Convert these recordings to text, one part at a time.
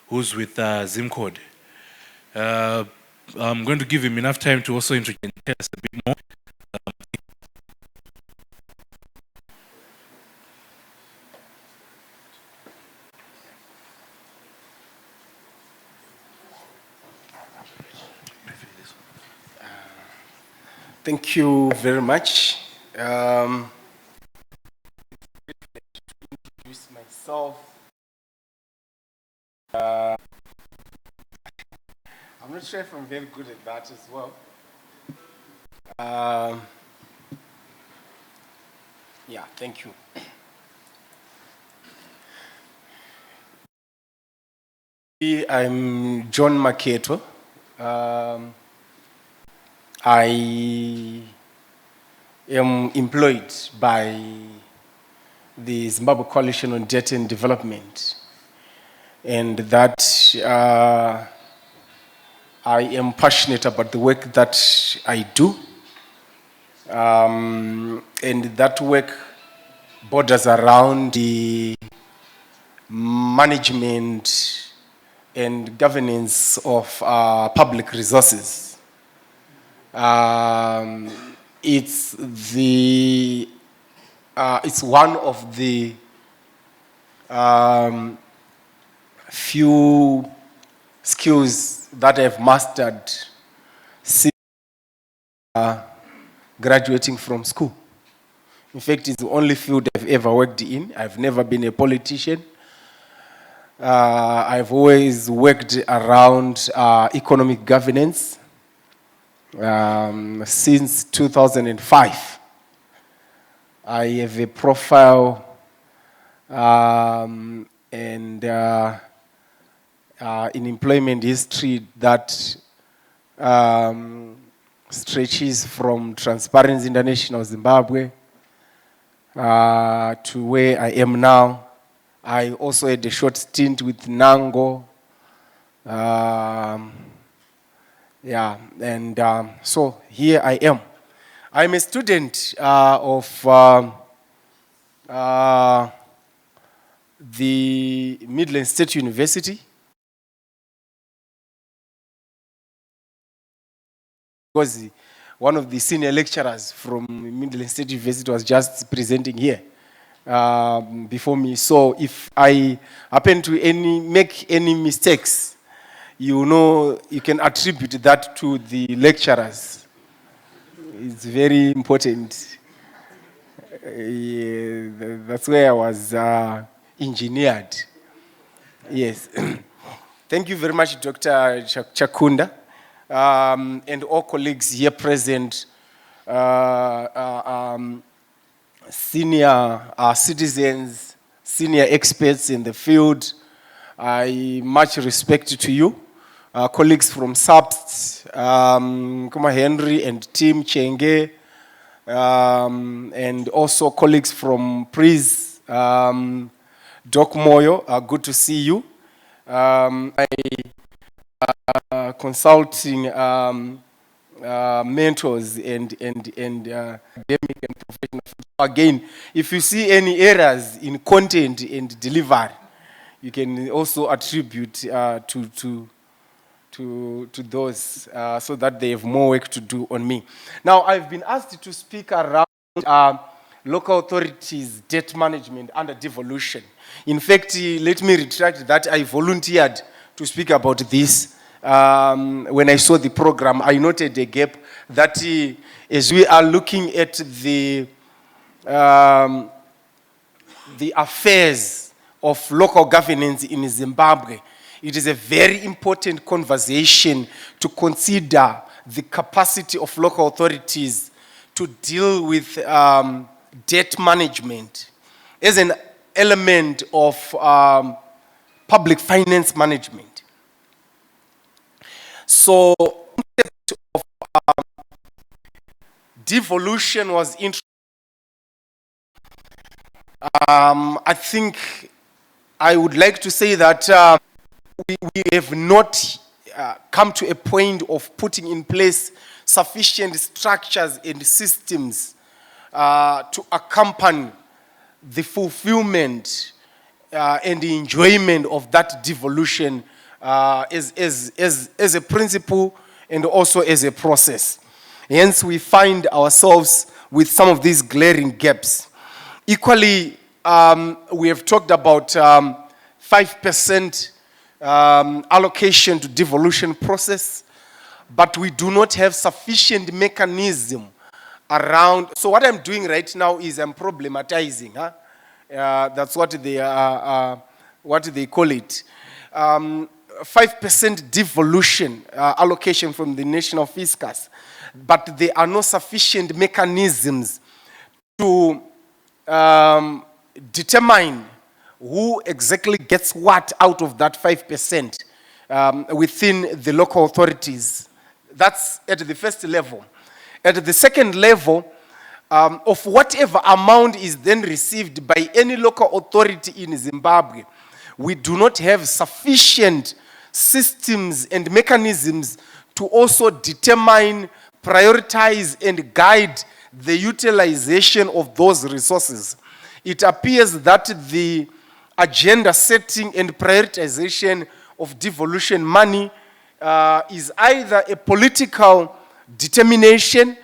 who's with ZIMCODD. I'm going to give him enough time to also introduce and tell us a bit more. Thank you very much. Introduce myself. I'm not sure if I'm very good at that as well. Yeah, thank you. I'm John Maketo. I am employed by the Zimbabwe Coalition on Debt and Development, and that I am passionate about the work that I do, and that work borders around the management and governance of public resources. It's one of the few skills that I've mastered since graduating from school. In fact, it's the only field I've ever worked in. I've never been a politician. I've always worked around economic governance. Since 2005, I have a profile and in employment history that stretches from Transparency International Zimbabwe to where I am now. I also had a short stint with Nango. Yeah, and so here I am. I'm a student of the Midland State University, because one of the senior lecturers from Midland State University was just presenting here before me. So if I happen to make any mistakes, you know, you can attribute that to the lecturers. It's very important. Yeah, that's where I was engineered. Yes. Thank you very much, Dr. Chakunda, and all colleagues here present, senior citizens, senior experts in the field. I much respect to you. Colleagues from SAPT, Kuma Henry and Tim Chenge, and also colleagues from PPRIZ, Doc Moyo, good to see you. My consulting mentors and academic and professional. Again, if you see any errors in content and delivery, you can also attribute to those so that they have more work to do on me. Now, I've been asked to speak around local authorities' debt management under devolution. In fact, let me retract that. I volunteered to speak about this. When I saw the program, I noted a gap that as we are looking at the affairs of local governance in Zimbabwe, it is a very important conversation to consider the capacity of local authorities to deal with debt management as an element of public finance management. So, the concept of devolution was introduced. I think I would like to say that we have not come to a point of putting in place sufficient structures and systems to accompany the fulfillment and the enjoyment of that devolution as a principle and also as a process. Hence, we find ourselves with some of these glaring gaps. Equally, we have talked about 5% allocation to devolution process, but we do not have sufficient mechanism around. So what I'm doing right now is I'm problematizing. That's what they call it. 5% devolution allocation from the national fiscus, but there are no sufficient mechanisms to determine who exactly gets what out of that 5% within the local authorities. That's at the first level. At the second level, of whatever amount is then received by any local authority in Zimbabwe, we do not have sufficient systems and mechanisms to also determine, prioritize, and guide the utilization of those resources. It appears that the agenda setting and prioritization of devolution money is either a political determination,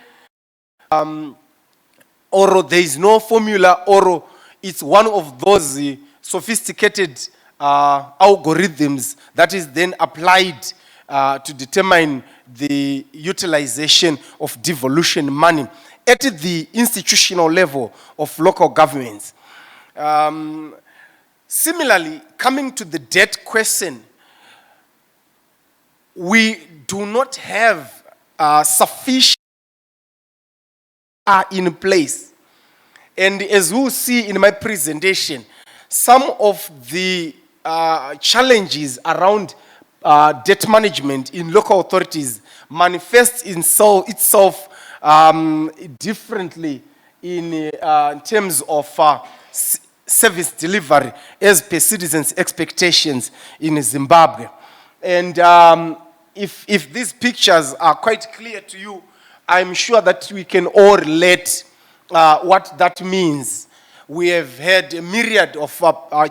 or there is no formula, or it's one of those sophisticated algorithms that is then applied to determine the utilization of devolution money at the institutional level of local governments. Similarly, coming to the debt question, we do not have sufficient in place. And as we'll see in my presentation, some of the challenges around debt management in local authorities manifests itself differently in terms of service delivery as per citizens' expectations in Zimbabwe. And if these pictures are quite clear to you, I'm sure that we can all relate what that means. We have had a myriad of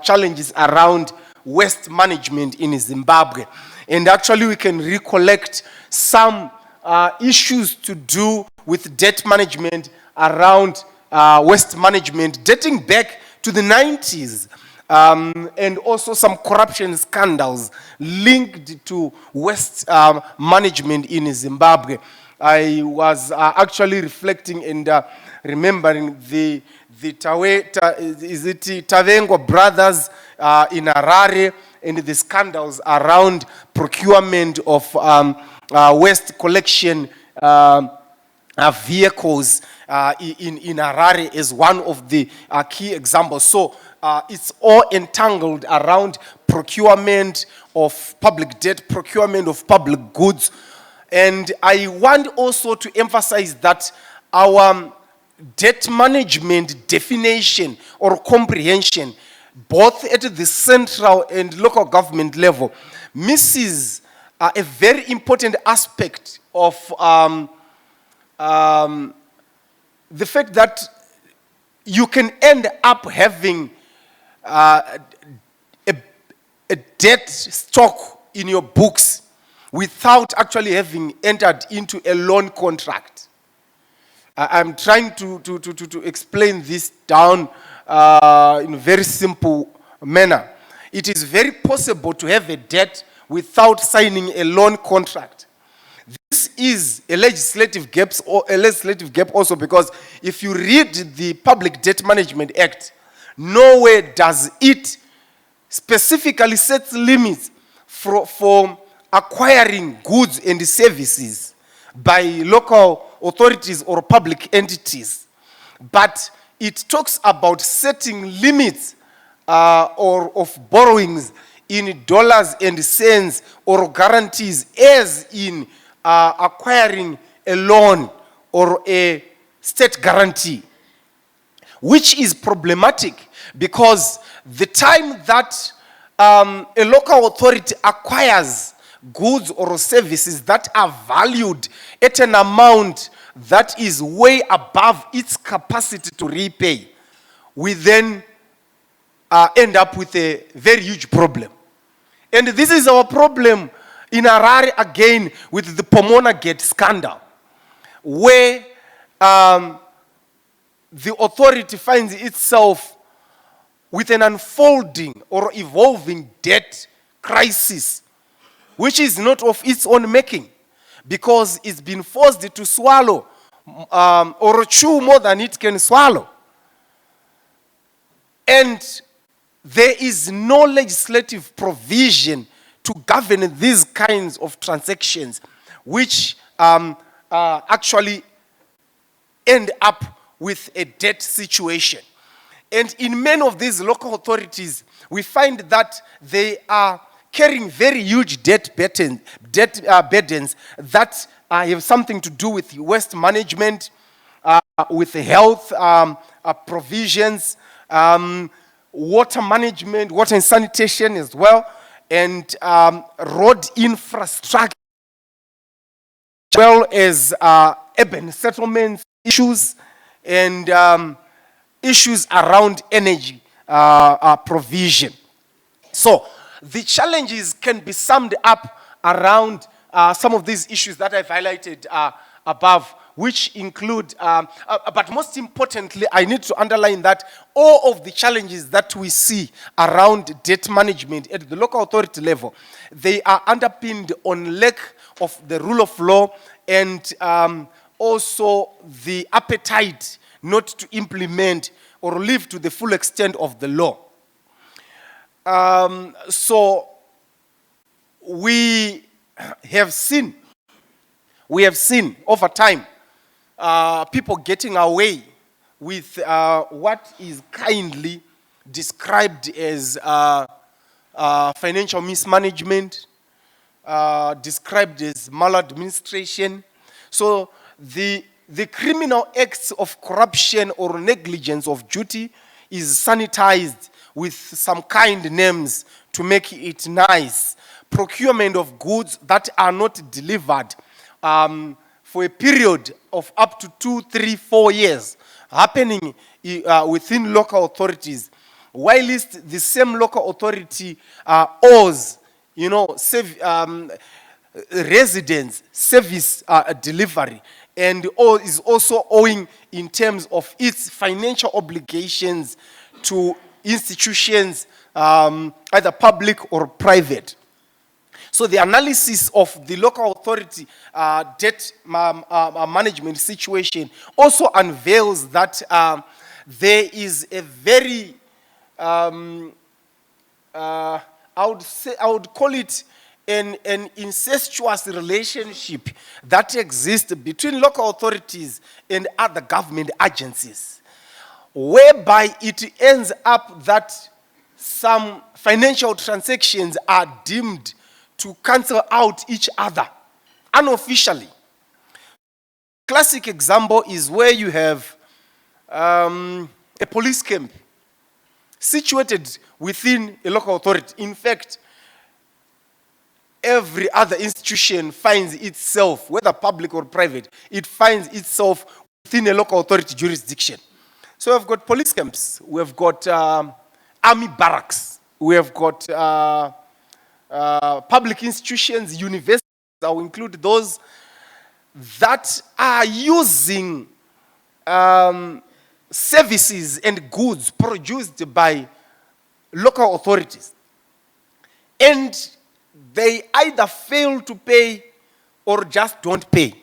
challenges around waste management in Zimbabwe. And actually we can recollect some issues to do with debt management around waste management dating back to the 90s. And also some corruption scandals linked to waste management in Zimbabwe. I was actually reflecting and remembering the Tavengo brothers in Harare and the scandals around procurement of waste collection vehicles in Harare is one of the key examples. So it's all entangled around procurement of public debt, procurement of public goods. And I want also to emphasize that our debt management definition or comprehension, both at the central and local government level, misses a very important aspect of the fact that you can end up having a debt stock in your books without actually having entered into a loan contract. I'm trying to explain this down in a very simple manner. It is very possible to have a debt without signing a loan contract. This is a legislative gap also, because if you read the Public Debt Management Act, nowhere does it specifically set limits for acquiring goods and services by local authorities or public entities. But it talks about setting limits of borrowings in dollars and cents or guarantees, as in acquiring a loan or a state guarantee, which is problematic because the time that a local authority acquires goods or services that are valued at an amount that is way above its capacity to repay, we then end up with a very huge problem. And this is our problem in Harare again with the Pomona Gate scandal, where the authority finds itself with an unfolding or evolving debt crisis, which is not of its own making, because it's been forced to swallow or chew more than it can swallow. And there is no legislative provision to govern these kinds of transactions, which actually end up with a debt situation. And in many of these local authorities, we find that they are carrying very huge debt burdens that have something to do with waste management, with health provisions, water management, water and sanitation as well, and road infrastructure, as well as urban settlements issues and issues around energy provision. So the challenges can be summed up around some of these issues that I've highlighted above, which include, but most importantly, I need to underline that all of the challenges that we see around debt management at the local authority level, they are underpinned on lack of the rule of law and also the appetite not to implement or live to the full extent of the law. So we have seen over time people getting away with what is kindly described as financial mismanagement, described as maladministration. So the criminal acts of corruption or negligence of duty is sanitized with some kind names to make it nice. Procurement of goods that are not delivered for a period of up to 2, 3, 4 years happening within local authorities, whilst the same local authority owes, residents service delivery, and is also owing in terms of its financial obligations to institutions, either public or private. So the analysis of the local authority debt management situation also unveils that there is a very, I would call it an incestuous relationship that exists between local authorities and other government agencies, whereby it ends up that some financial transactions are deemed to cancel out each other unofficially. Classic example is where you have a police camp situated within a local authority. In fact, every other institution finds itself, whether public or private, it finds itself within a local authority jurisdiction. So we've got police camps, we've got army barracks, we have got public institutions, universities, I will include those that are using services and goods produced by local authorities. And they either fail to pay or just don't pay.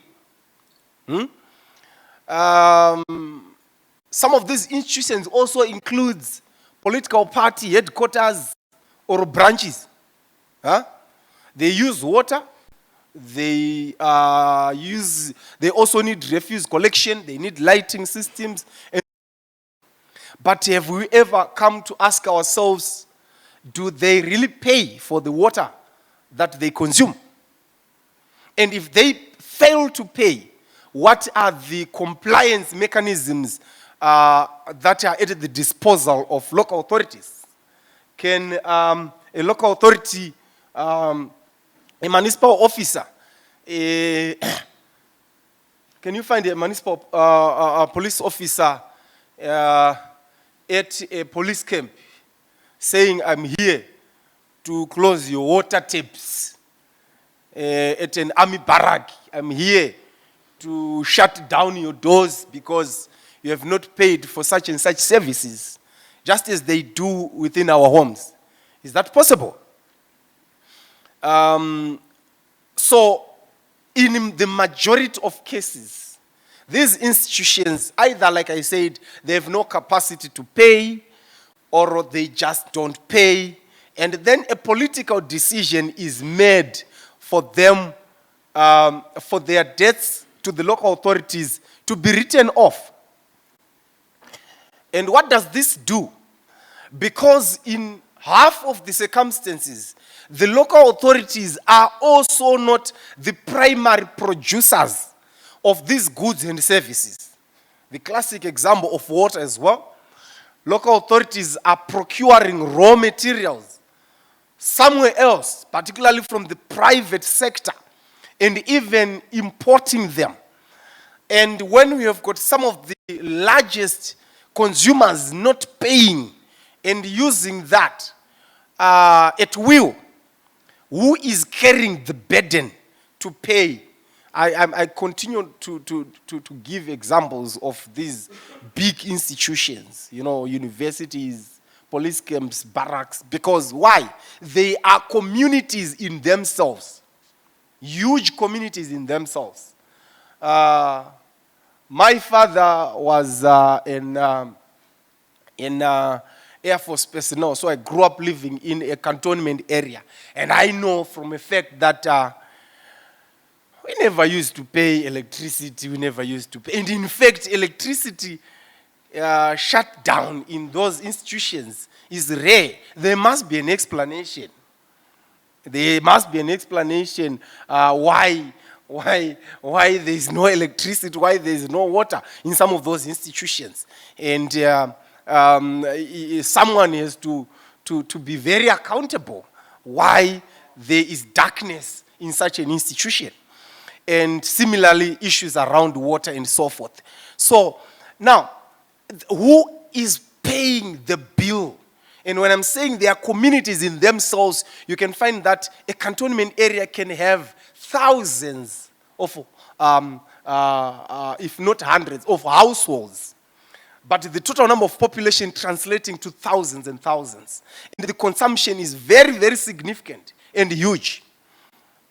Some of these institutions also includes political party headquarters or branches. They use water. They also need refuse collection. They need lighting systems. But have we ever come to ask ourselves, do they really pay for the water that they consume? And if they fail to pay, what are the compliance mechanisms that are at the disposal of local authorities? Can a local authority, a municipal officer, can you find a municipal police officer at a police camp saying, I'm here to close your water taps at an army barrack. I'm here to shut down your doors because you have not paid for such and such services, just as they do within our homes. Is that possible? So, in the majority of cases, these institutions, either, like I said, they have no capacity to pay, or they just don't pay, and then a political decision is made for them, for their debts to the local authorities to be written off. And what does this do? Because in half of the circumstances, the local authorities are also not the primary producers of these goods and services. The classic example of water as well. Local authorities are procuring raw materials somewhere else, particularly from the private sector, and even importing them. And when we have got some of the largest consumers not paying and using that at will, who is carrying the burden to pay? I continue to give examples of these big institutions, universities, police camps, barracks, because why? They are communities in themselves, huge communities in themselves. My father was in Air Force personnel, so I grew up living in a cantonment area. And I know from a fact that we never used to pay electricity, we never used to pay. And in fact, electricity shut down in those institutions is rare. There must be an explanation. There must be an explanation why there is no electricity, why there is no water in some of those institutions. And someone has to be very accountable why there is darkness in such an institution. And similarly, issues around water and so forth. So now, who is paying the bill? And when I'm saying there are communities in themselves, you can find that a cantonment area can have thousands of, if not hundreds, of households. But the total number of population translating to thousands and thousands. And the consumption is very, very significant and huge.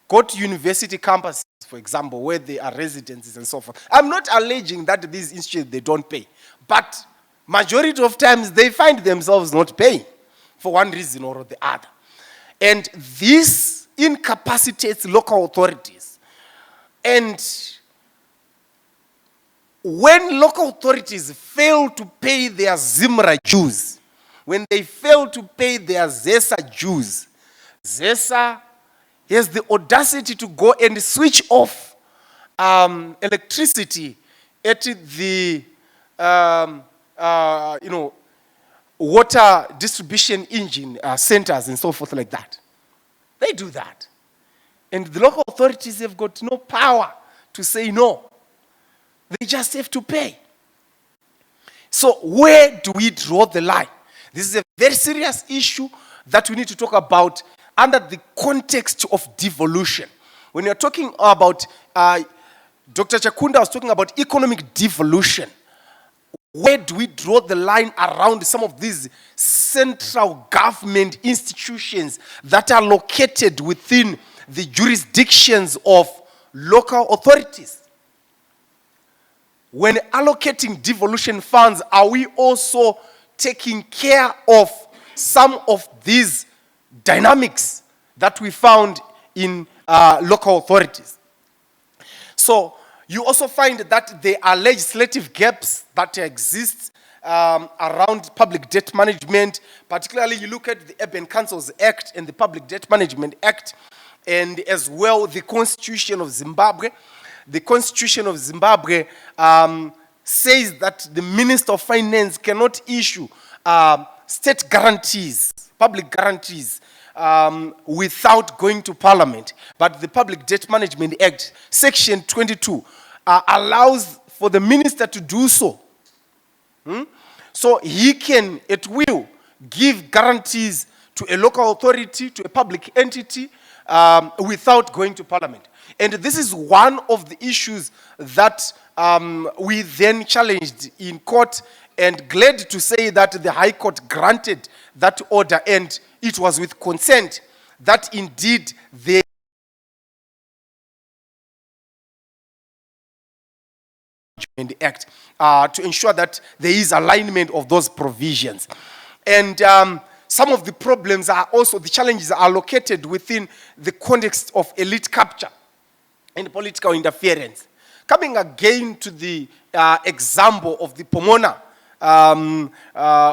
Go to university campuses, for example, where there are residences and so forth. I'm not alleging that these institutions, they don't pay. But majority of times, they find themselves not paying for one reason or the other. And this incapacitates local authorities. And when local authorities fail to pay their ZIMRA dues, when they fail to pay their ZESA dues, ZESA has the audacity to go and switch off electricity at the water distribution engine centers and so forth like that. They do that. And the local authorities have got no power to say no. They just have to pay. So where do we draw the line? This is a very serious issue that we need to talk about under the context of devolution. When you're talking about, Dr. Chakunda was talking about economic devolution. Where do we draw the line around some of these central government institutions that are located within the jurisdictions of local authorities? When allocating devolution funds, are we also taking care of some of these dynamics that we found in local authorities? So you also find that there are legislative gaps that exist around public debt management. Particularly, you look at the Urban Councils Act and the Public Debt Management Act, and as well the Constitution of Zimbabwe. The Constitution of Zimbabwe says that the Minister of Finance cannot issue state guarantees, public guarantees, without going to Parliament. But the Public Debt Management Act, Section 22, allows for the minister to do so. So he can, at will, give guarantees to a local authority, to a public entity, without going to parliament. And this is one of the issues that we then challenged in court, and glad to say that the High Court granted that order, and it was with consent that indeed the Act to ensure that there is alignment of those provisions. And some of the problems are also, the challenges are located within the context of elite capture and political interference. Coming again to the example of the Pomona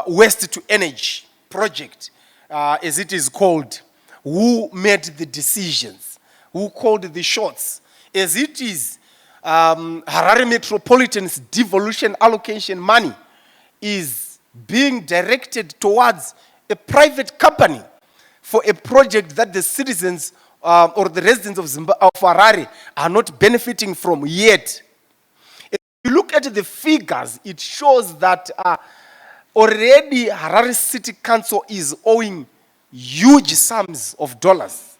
waste to energy project, as it is called, who made the decisions, who called the shots, as it is Harare Metropolitan's devolution allocation money is being directed towards a private company for a project that the citizens or the residents of Harare are not benefiting from yet. If you look at the figures, it shows that already Harare City Council is owing huge sums of dollars.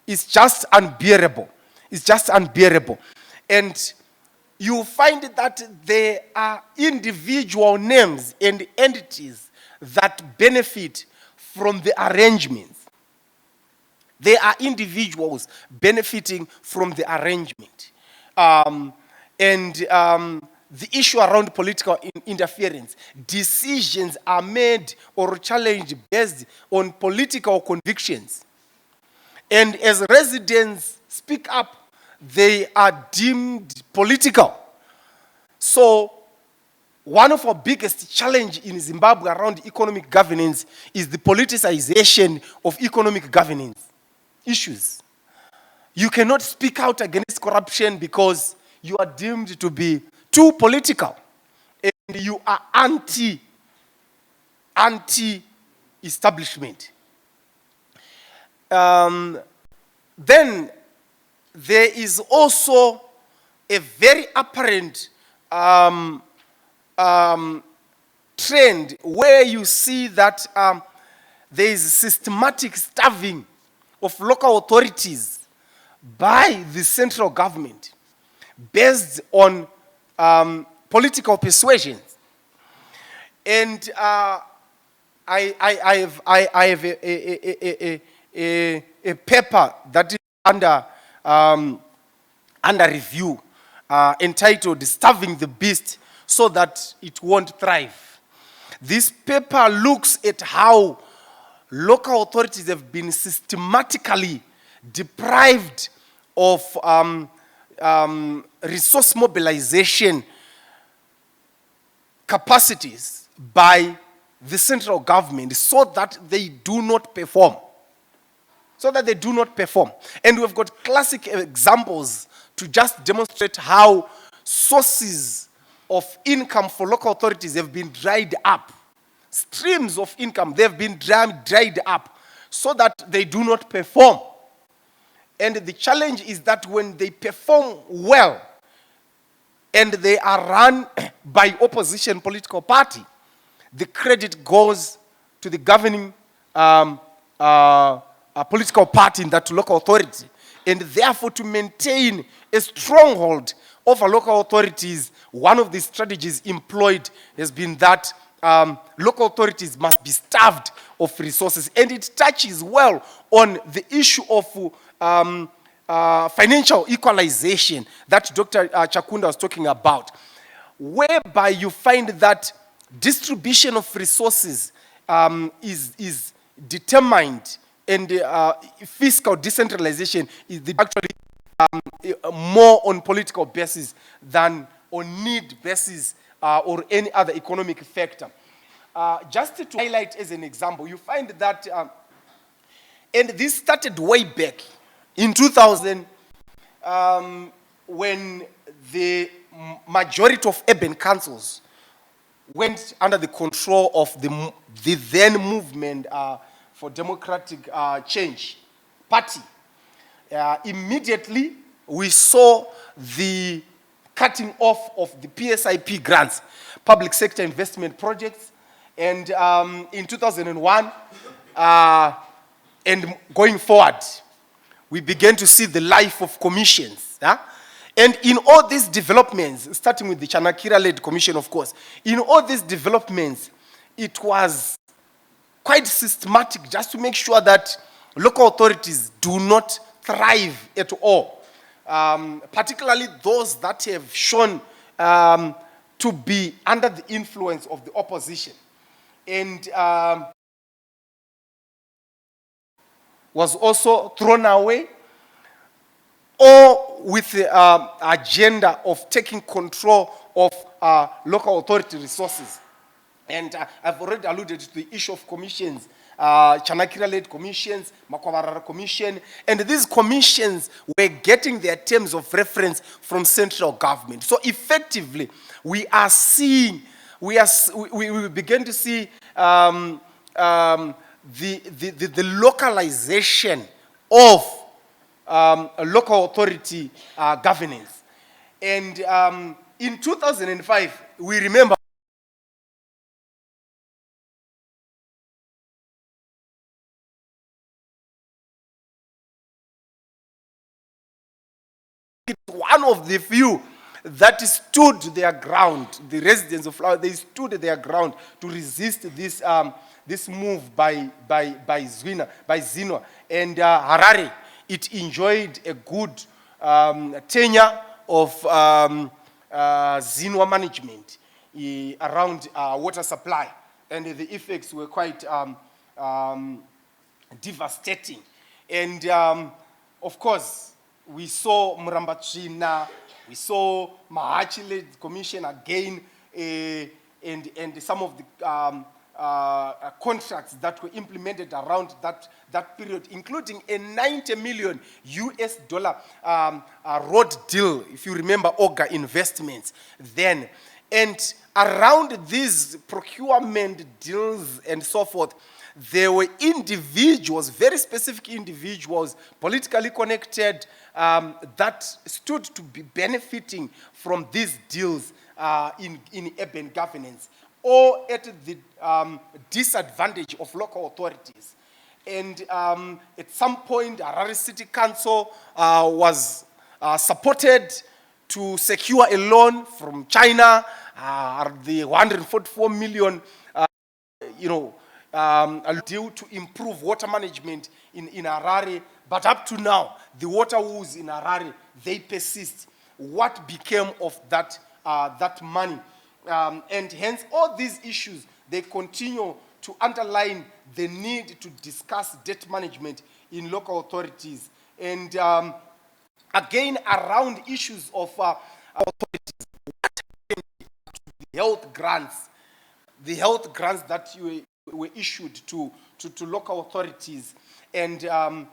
It's just unbearable. It's just unbearable. And you find that there are individual names and entities that benefit from the arrangements. There are individuals benefiting from the arrangement. The issue around political interference, decisions are made or challenged based on political convictions. And as residents speak up, they are deemed political. So one of our biggest challenges in Zimbabwe around economic governance is the politicization of economic governance issues. You cannot speak out against corruption because you are deemed to be too political and you are anti-establishment. Then there is also a very apparent trend where you see that there is systematic starving of local authorities by the central government based on political persuasions. And I have a paper that is under review entitled "Starving the Beast so that it won't thrive." This paper looks at how local authorities have been systematically deprived of resource mobilization capacities by the central government so that they do not perform. And we've got classic examples to just demonstrate how sources of income for local authorities have been dried up. Streams of income, they've been dried up so that they do not perform. And the challenge is that when they perform well and they are run by opposition political party, the credit goes to the governing political party in that local authority. And therefore, to maintain a stronghold over local authorities, one of the strategies employed has been that local authorities must be starved of resources. And it touches well on the issue of financial equalization that Dr. Chakunda was talking about, whereby you find that distribution of resources is determined, and fiscal decentralization is actually more on political basis than on need basis or any other economic factor. Just to highlight as an example, you find that, and this started way back in 2000 when the majority of urban councils went under the control of the then movement for democratic change party. Immediately, we saw the cutting off of the PSIP grants, public sector investment projects, And in 2001, and going forward, we began to see the life of commissions. Huh? And in all these developments, starting with the Chanakira-led commission, of course, in all these developments, it was quite systematic just to make sure that local authorities do not thrive at all, particularly those that have shown to be under the influence of the opposition. And was also thrown away, or with the agenda of taking control of local authority resources. And I've already alluded to the issue of commissions, Chanakira-led commissions, Makwabarara commission, and these commissions were getting their terms of reference from central government. So effectively, we are seeing, we begin to see the localization of local authority governance. And in 2005, we remember one of the few that stood their ground. The residents of Flower, they stood their ground to resist this this move by Zino. And Harare, it enjoyed a good tenure of Zinwa management around water supply, and the effects were quite devastating. And of course, we saw Murambachina, we saw Mahachi-led commission again, and some of the contracts that were implemented around that period, including a $90 million road deal, if you remember, Oga Investments then. And around these procurement deals and so forth, there were individuals, very specific individuals, politically connected, that stood to be benefiting from these deals in urban governance, or at the disadvantage of local authorities. And at some point, Harare City Council was supported to secure a loan from China, the 144 million, a deal to improve water management in Harare. But up to now, the water woes in Harare, they persist. What became of that money? And hence, all these issues, they continue to underline the need to discuss debt management in local authorities. And again, around issues of authorities, what happened to the health grants that were issued to local authorities, and the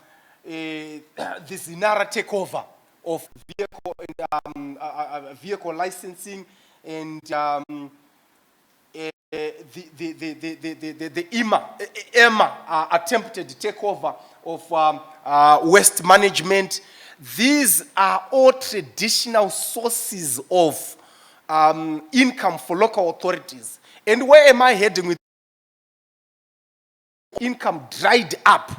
Zinara takeover of vehicle licensing, and the EMA attempted takeover of waste management. These are all traditional sources of income for local authorities. And where am I heading with income dried up?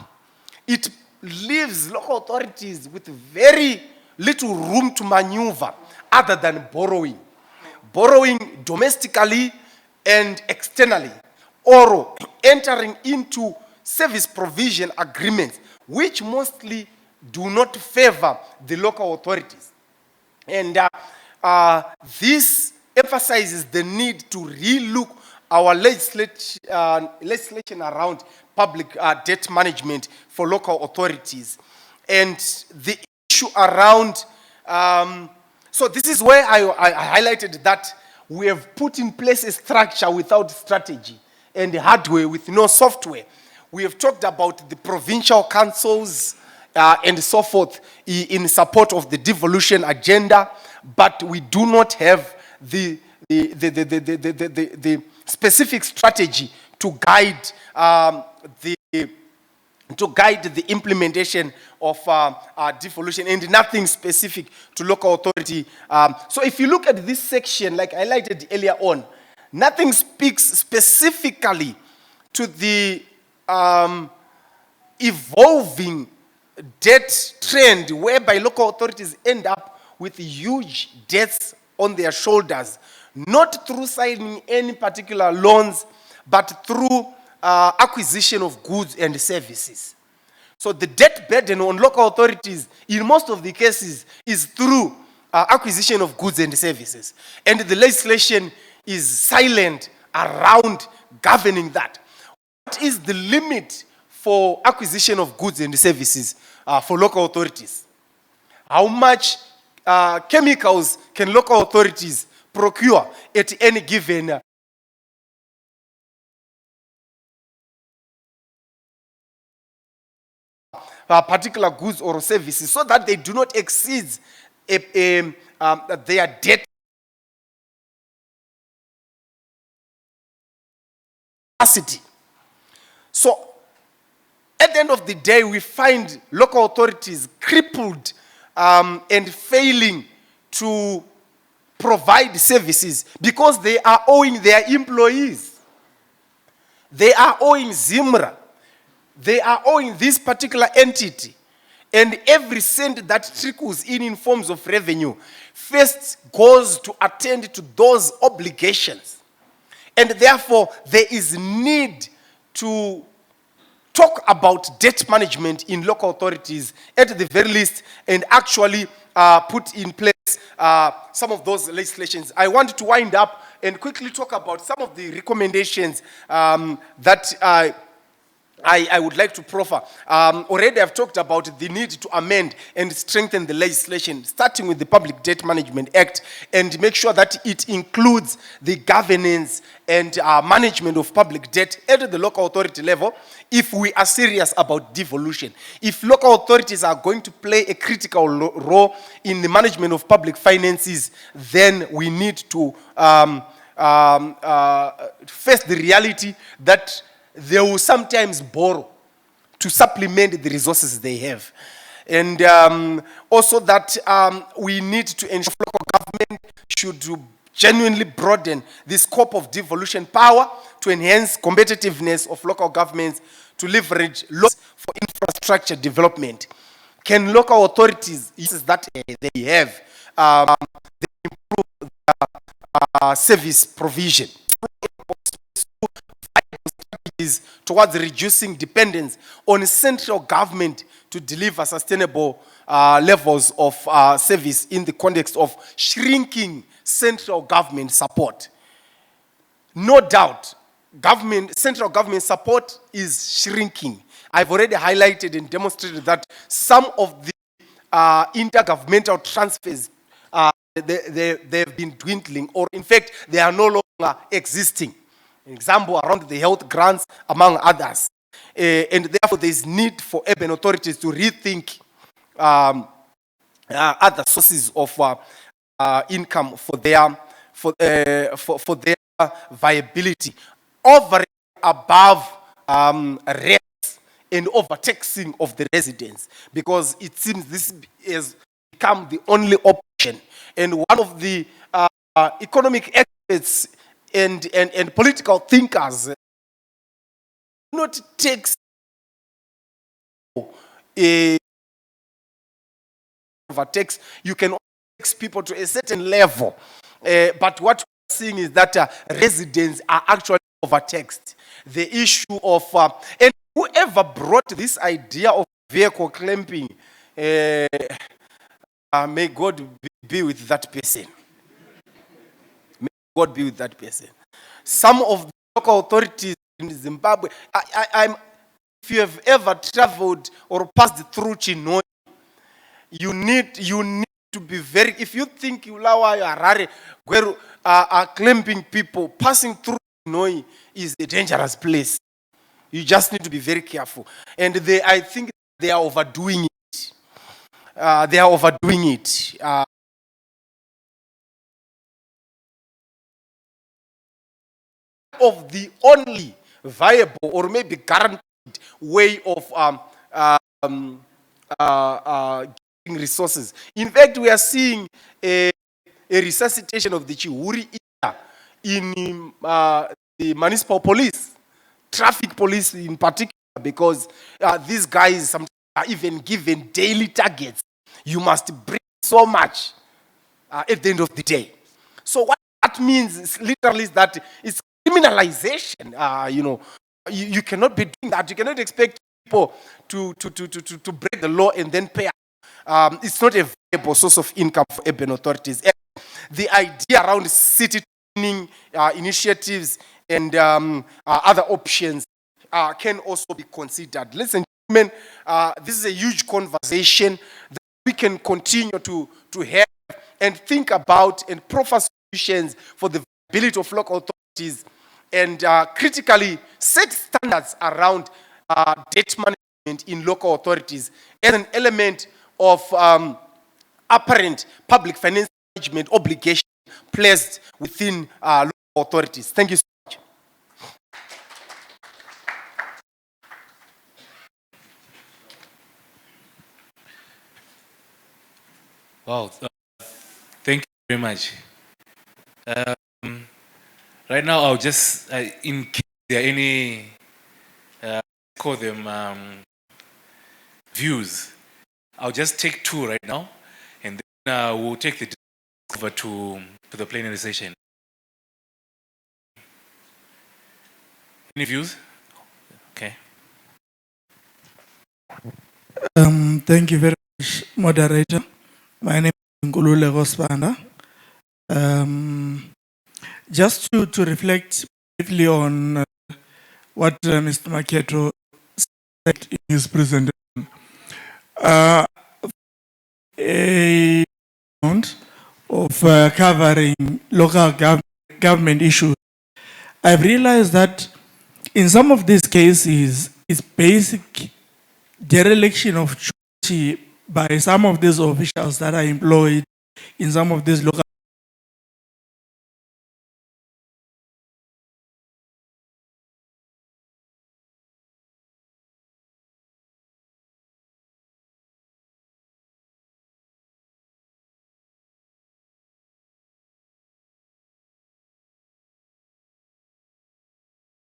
It leaves local authorities with very little room to maneuver other than borrowing domestically and externally, or entering into service provision agreements, which mostly do not favor the local authorities. And this emphasizes the need to relook our legislation around public debt management for local authorities. And the issue around, so this is where I highlighted that we have put in place a structure without strategy, and hardware with no software. We have talked about the provincial councils and so forth in support of the devolution agenda, but we do not have the specific strategy to guide the implementation of devolution, and nothing specific to local authority. So if you look at this section, like I highlighted earlier on, Nothing speaks specifically to the evolving debt trend whereby local authorities end up with huge debts on their shoulders, not through signing any particular loans, but through acquisition of goods and services. So the debt burden on local authorities, in most of the cases, is through acquisition of goods and services. And the legislation is silent around governing that. What is the limit for acquisition of goods and services for local authorities? How much chemicals can local authorities procure at any given particular goods or services, so that they do not exceed their debt capacity? So, at the end of the day, we find local authorities crippled and failing to provide services because they are owing their employees. They are owing ZIMRA. They are owing this particular entity. And every cent that trickles in forms of revenue first goes to attend to those obligations. And therefore, there is need to talk about debt management in local authorities at the very least, and actually put in place some of those legislations. I want to wind up and quickly talk about some of the recommendations that I would like to proffer. Already I've talked about the need to amend and strengthen the legislation, starting with the Public Debt Management Act, and make sure that it includes the governance and management of public debt at the local authority level if we are serious about devolution. If local authorities are going to play a critical role in the management of public finances, then we need to face the reality that they will sometimes borrow to supplement the resources they have. And also that we need to ensure local government should genuinely broaden the scope of devolution power to enhance competitiveness of local governments, to leverage laws for infrastructure development. Can local authorities, uses that they have, they improve service provision towards reducing dependence on central government to deliver sustainable levels of service in the context of shrinking central government support. No doubt, central government support is shrinking. I've already highlighted and demonstrated that some of the intergovernmental transfers, they've been dwindling, or in fact, they are no longer existing. An example around the health grants, among others. And therefore, there is need for urban authorities to rethink other sources of income for their viability, over and above rents and overtaxing of the residents, because it seems this has become the only option. And one of the economic experts and political thinkers not takes overtakes. You can tax people to a certain level, but what we're seeing is that residents are actually overtaxed. The issue of and whoever brought this idea of vehicle clamping, may God be with that person. God be with that person. Some of the local authorities in Zimbabwe, if you have ever traveled or passed through Chinoi, you need to be very, if you think Ulawa, Harare, Gweru are clamping people, passing through Chinoi is a dangerous place. You just need to be very careful. And I think they are overdoing it. Of the only viable or maybe guaranteed way of getting resources. In fact, we are seeing a resuscitation of the Chiwuri Ita in the municipal police, traffic police in particular, because these guys sometimes are even given daily targets. You must bring so much at the end of the day. So what that means is literally is that it's criminalization. You cannot be doing that. You cannot expect people to break the law and then pay. It's not a viable source of income for urban authorities. And the idea around city training initiatives and other options can also be considered. Ladies and gentlemen, this is a huge conversation that we can continue to have and think about and proffer solutions for the viability of local authorities and critically set standards around debt management in local authorities as an element of apparent public finance management obligation placed within local authorities. Thank you so much. Wow, thank you very much. Right now, I'll just, in case there are any, call them views, I'll just take two right now, and then we'll take the over to the plenary session. Any views? Okay. Thank you very much, moderator. My name is Ngulule Gosbanda. Just to reflect briefly on what Mr. Maketo said in his presentation. A amount of covering local government issues. I've realized that in some of these cases, it's basic dereliction of duty by some of these officials that are employed in some of these local